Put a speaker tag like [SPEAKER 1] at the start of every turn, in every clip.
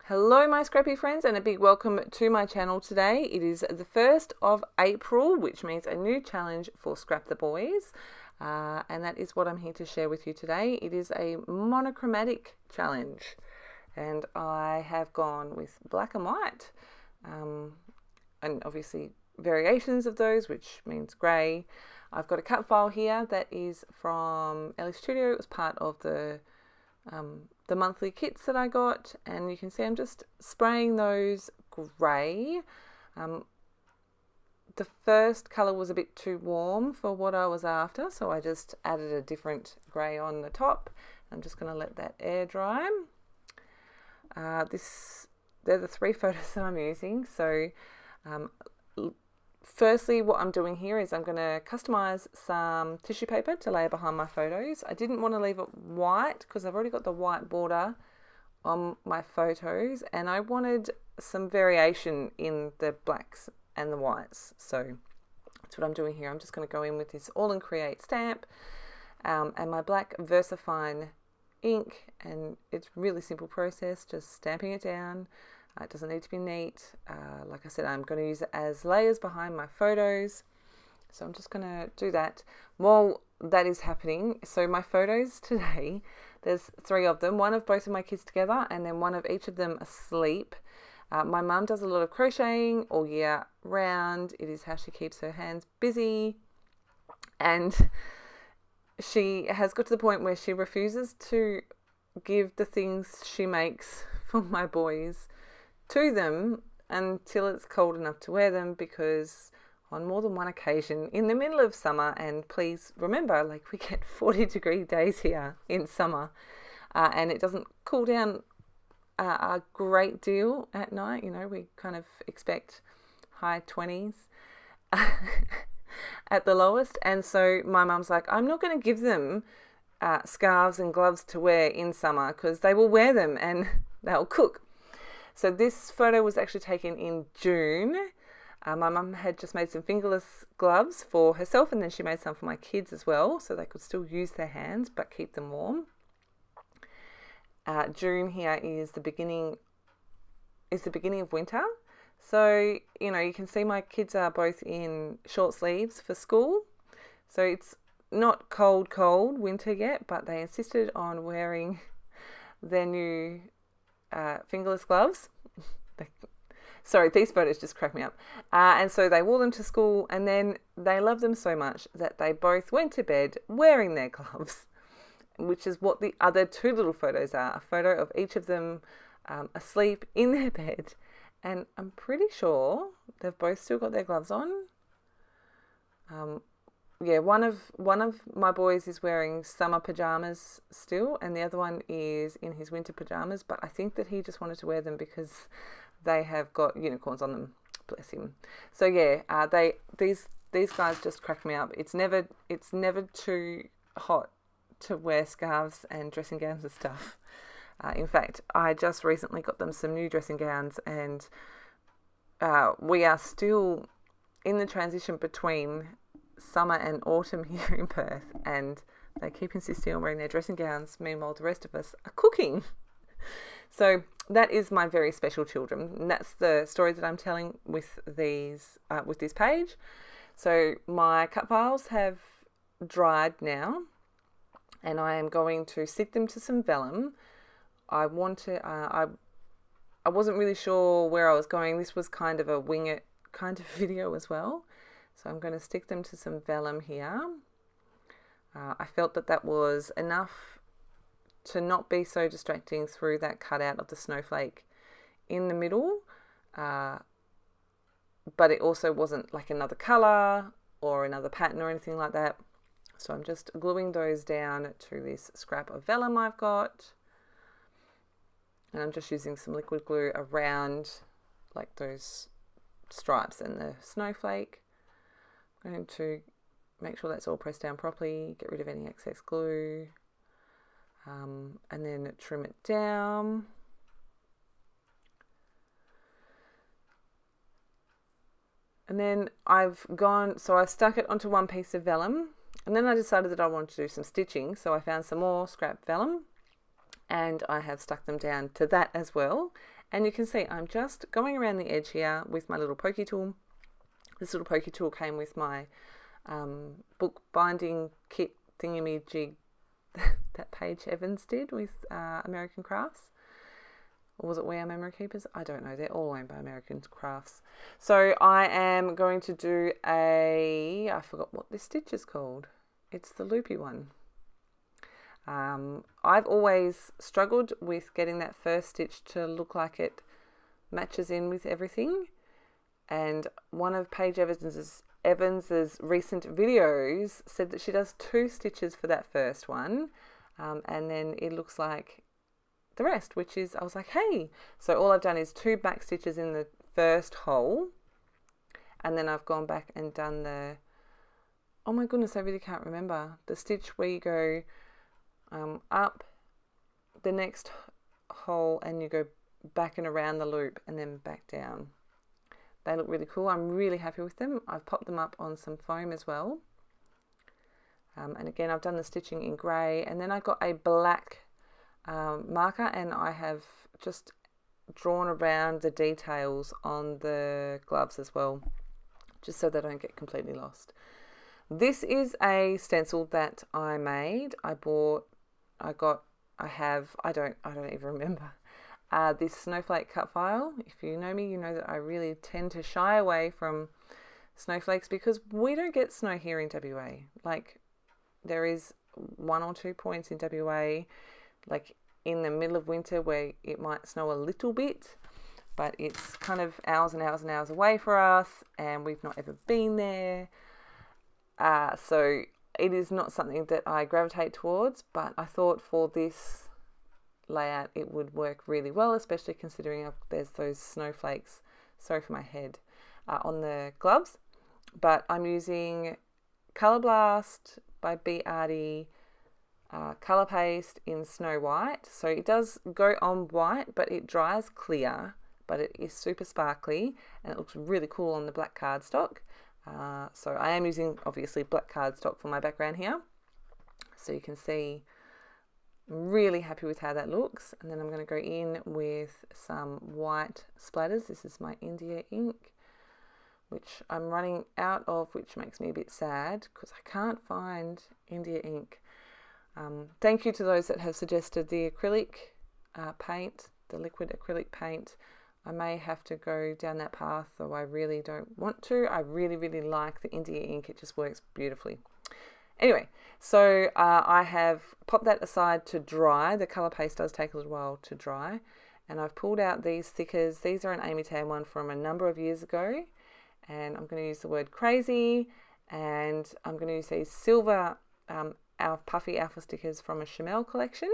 [SPEAKER 1] Hello my scrappy friends, and a big welcome to my channel today. It is the 1st of April, which means a new challenge for Scrap the Boys, and that is what I'm here to share with you today. It is a monochromatic challenge, and I have gone with black and white, and obviously variations of those, which means grey. I've got a cut file here that is from Ellie Studio. It was part of the monthly kits that I got, and you can see I'm just spraying those grey. The first colour was a bit too warm for what I was after, so I just added a different grey on the top. I'm just going to let that air dry. They're the 3 photos that I'm using. So firstly, what I'm doing here is I'm going to customize some tissue paper to lay behind my photos. I didn't want to leave it white because I've already got the white border on my photos, and I wanted some variation in the blacks and the whites. So that's what I'm doing here. I'm just going to go in with this All in Create stamp and my black VersaFine ink, and it's really simple process, just stamping it down. It doesn't need to be neat. Like I said, I'm going to use it as layers behind my photos. So I'm just going to do that while that is happening. So my photos today, there's 3 of them, one of both of my kids together and then one of each of them asleep. My mum does a lot of crocheting all year round. It is how she keeps her hands busy. And she has got to the point where she refuses to give the things she makes for my boys to them until it's cold enough to wear them, because on more than one occasion in the middle of summer, and please remember, like, we get 40-degree days here in summer, and it doesn't cool down a great deal at night. You know, we kind of expect high 20s at the lowest. And so my mum's like, I'm not going to give them scarves and gloves to wear in summer because they will wear them and they'll cook. So this photo was actually taken in June. My mum had just made some fingerless gloves for herself, and then she made some for my kids as well, so they could still use their hands but keep them warm. June here is the beginning of winter. So, you know, you can see my kids are both in short sleeves for school. So it's not cold winter yet, but they insisted on wearing their new fingerless gloves. Sorry, these photos just crack me up. And so they wore them to school, and then they loved them so much that they both went to bed wearing their gloves, which is what the other 2 little photos are. A photo of each of them asleep in their bed, and I'm pretty sure they've both still got their gloves on. Yeah, one of my boys is wearing summer pajamas still, and the other one is in his winter pajamas, but I think that he just wanted to wear them because they have got unicorns on them. Bless him. So yeah, these guys just crack me up. It's never too hot to wear scarves and dressing gowns and stuff. In fact, I just recently got them some new dressing gowns, and we are still in the transition between summer and autumn here in Perth, and they keep insisting on wearing their dressing gowns. Meanwhile, the rest of us are cooking. So that is my very special children, and that's the story that I'm telling with this page. So my cut files have dried now, and I am going to stick them to some vellum. I wasn't really sure where I was going. This was kind of a wing it kind of video as well. So I'm going to stick them to some vellum here. I felt that was enough to not be so distracting through that cutout of the snowflake in the middle. But it also wasn't like another colour or another pattern or anything like that. So I'm just gluing those down to this scrap of vellum I've got. And I'm just using some liquid glue around like those stripes and the snowflake. I'm going to make sure that's all pressed down properly, get rid of any excess glue, and then trim it down. And then I've stuck it onto one piece of vellum, and then I decided that I wanted to do some stitching, so I found some more scrap vellum, and I have stuck them down to that as well. And you can see I'm just going around the edge here with my little pokey tool. This little pokey tool came with my book binding kit thingamajig that Paige Evans did with American Crafts. Or was it We Are Memory Keepers? I don't know. They're all owned by American Crafts. So I am going to do I forgot what this stitch is called. It's the loopy one. I've always struggled with getting that first stitch to look like it matches in with everything. And one of Paige Evans's recent videos said that she does 2 stitches for that first one. And then it looks like the rest, which is, I was like, hey. So all I've done is 2 back stitches in the first hole. And then I've gone back and done oh my goodness, I really can't remember. The stitch where you go up the next hole and you go back and around the loop and then back down. They look really cool. I'm really happy with them. I've popped them up on some foam as well. And again, I've done the stitching in grey, and then I got a black marker, and I have just drawn around the details on the gloves as well, just so they don't get completely lost. This is a stencil that I made. I don't even remember. This snowflake cut file. If you know me, you know that I really tend to shy away from snowflakes because we don't get snow here in WA. Like, there is 1 or 2 points in WA, like in the middle of winter, where it might snow a little bit, but it's kind of hours and hours and hours away for us, and we've not ever been there. So it is not something that I gravitate towards, but I thought for this layout it would work really well, especially considering there's those snowflakes, sorry for my head, on the gloves. But I'm using Colour Blast by B. Arty colour paste in Snow White. So it does go on white, but it dries clear, but it is super sparkly and it looks really cool on the black cardstock. So I am using obviously black cardstock for my background here, so you can see I'm really happy with how that looks. And then I'm going to go in with some white splatters. This is my India ink, which I'm running out of, which makes me a bit sad because I can't find India ink. Thank you to those that have suggested the acrylic paint, the liquid acrylic paint. I may have to go down that path, though I really don't want to. I really, really like the India ink. It just works beautifully. Anyway, so I have popped that aside to dry. The colour paste does take a little while to dry. And I've pulled out these stickers. These are an Amy Tan one from a number of years ago. And I'm going to use the word crazy. And I'm going to use these silver our puffy alpha stickers from a Chamel collection.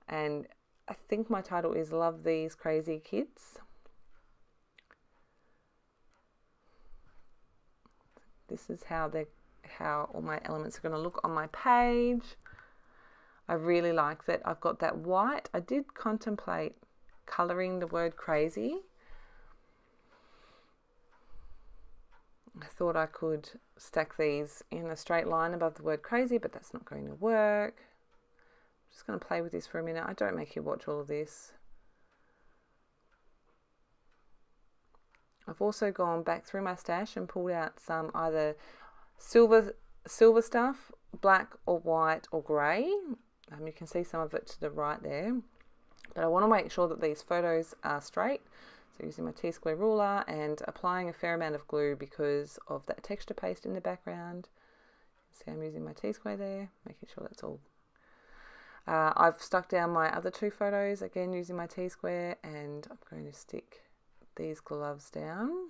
[SPEAKER 1] And I think my title is Love These Crazy Kids. This is how all my elements are going to look on my page. I really like that I've got that white. I did contemplate colouring the word crazy. I thought I could stack these in a straight line above the word crazy, but that's not going to work. I'm just going to play with this for a minute. I don't make you watch all of this. I've also gone back through my stash and pulled out some either silver stuff, black or white or grey. You can see some of it to the right there. But I want to make sure that these photos are straight. So using my T-square ruler and applying a fair amount of glue because of that texture paste in the background. See, I'm using my T-square there, making sure that's all. I've stuck down my other 2 photos, again using my T-square, and I'm going to stick these gloves down.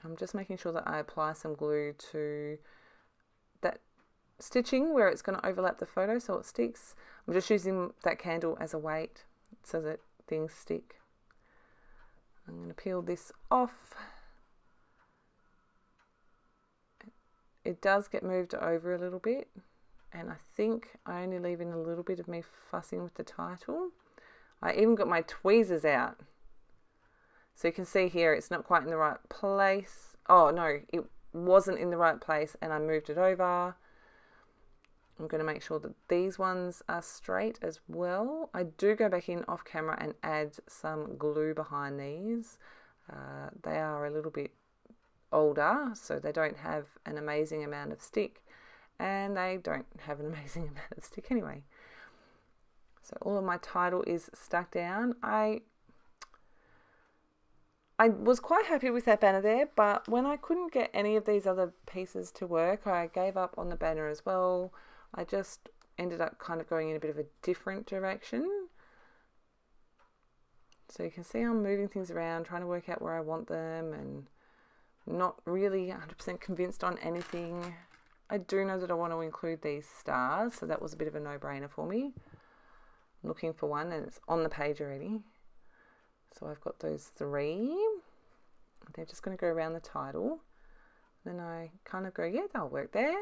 [SPEAKER 1] I'm just making sure that I apply some glue to that stitching where it's going to overlap the photo so it sticks. I'm just using that candle as a weight so that things stick. I'm going to peel this off. It does get moved over a little bit, and I think I only leave in a little bit of me fussing with the title. I even got my tweezers out. So you can see here it's not quite in the right place. Oh no, it wasn't in the right place and I moved it over. I'm going to make sure that these ones are straight as well. I do go back in off camera and add some glue behind these. They are a little bit older, so they don't have an amazing amount of stick, and they don't have an amazing amount of stick anyway. So all of my title is stuck down. I was quite happy with that banner there, but when I couldn't get any of these other pieces to work, I gave up on the banner as well. I just ended up kind of going in a bit of a different direction. So you can see I'm moving things around, trying to work out where I want them, and not really 100% convinced on anything. I do know that I want to include these stars, so that was a bit of a no-brainer for me. I'm looking for one, and it's on the page already. So I've got those 3. They're just going to go around the title. Then I kind of go, yeah, they'll work there.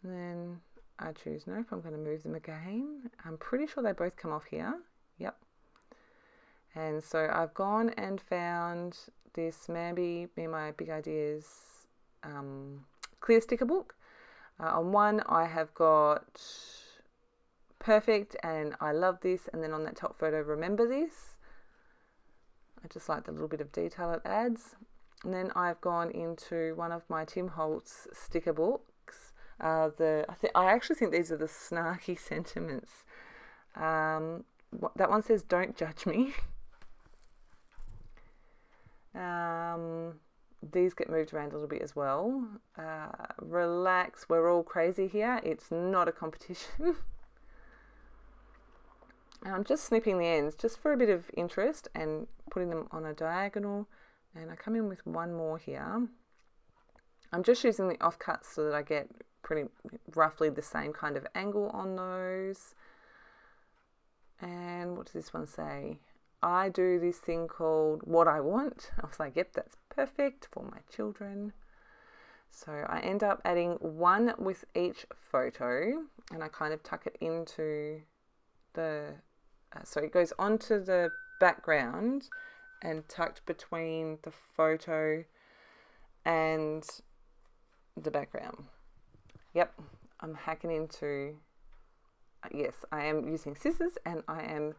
[SPEAKER 1] And then I choose nope, I'm going to move them again. I'm pretty sure they both come off here. Yep. And so I've gone and found this Mambi Me My Big Ideas clear sticker book. On one I have got perfect and I love this, and then on that top photo, remember this. I just like the little bit of detail it adds. And then I've gone into one of my Tim Holtz sticker books. I actually think these are the snarky sentiments. That one says, "Don't judge me." These get moved around a little bit as well. Relax, we're all crazy here. It's not a competition. And I'm just snipping the ends just for a bit of interest and putting them on a diagonal. And I come in with one more here. I'm just using the offcuts so that I get pretty roughly the same kind of angle on those. And what does this one say? I do this thing called What I Want. I was like, yep, that's perfect for my children. So I end up adding one with each photo, and I kind of tuck it into the, so it goes onto the background and tucked between the photo and the background. Yep, I'm hacking into, yes, I am using scissors and I am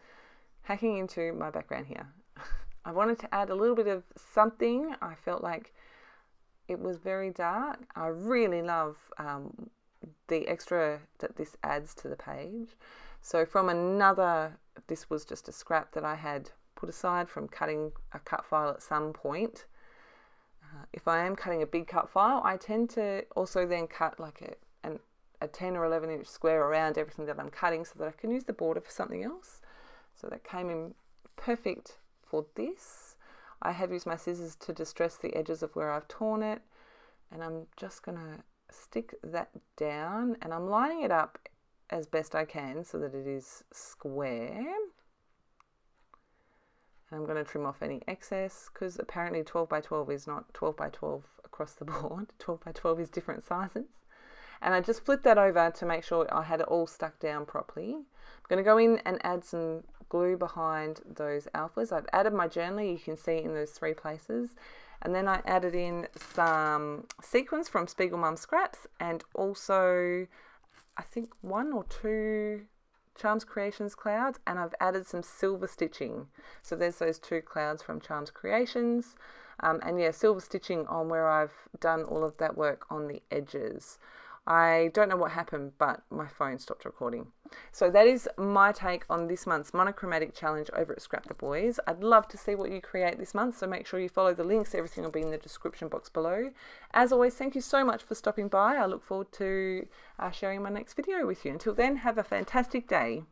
[SPEAKER 1] hacking into my background here. I wanted to add a little bit of something. I felt like it was very dark. I really love the extra that this adds to the page. So from another, this was just a scrap that I had put aside from cutting a cut file at some point. If I am cutting a big cut file, I tend to also then cut like a 10 or 11 inch square around everything that I'm cutting so that I can use the border for something else. So that came in perfect for this. I have used my scissors to distress the edges of where I've torn it, and I'm just going to stick that down, and I'm lining it up as best I can so that it is square. And I'm going to trim off any excess, because apparently 12 by 12 is not 12 by 12 across the board. 12 by 12 is different sizes. And I just flipped that over to make sure I had it all stuck down properly. I'm going to go in and add some glue behind those alphas. I've added my journaler, you can see in those 3 places. And then I added in some sequins from Spiegel Mum Scraps, and also I think 1 or 2 Charms Creations clouds, and I've added some silver stitching. So there's those 2 clouds from Charms Creations. And yeah, silver stitching on where I've done all of that work on the edges. I don't know what happened, but my phone stopped recording. So that is my take on this month's monochromatic challenge over at Scrap the Boys. I'd love to see what you create this month, so make sure you follow the links. Everything will be in the description box below. As always, thank you so much for stopping by. I look forward to sharing my next video with you. Until then, have a fantastic day.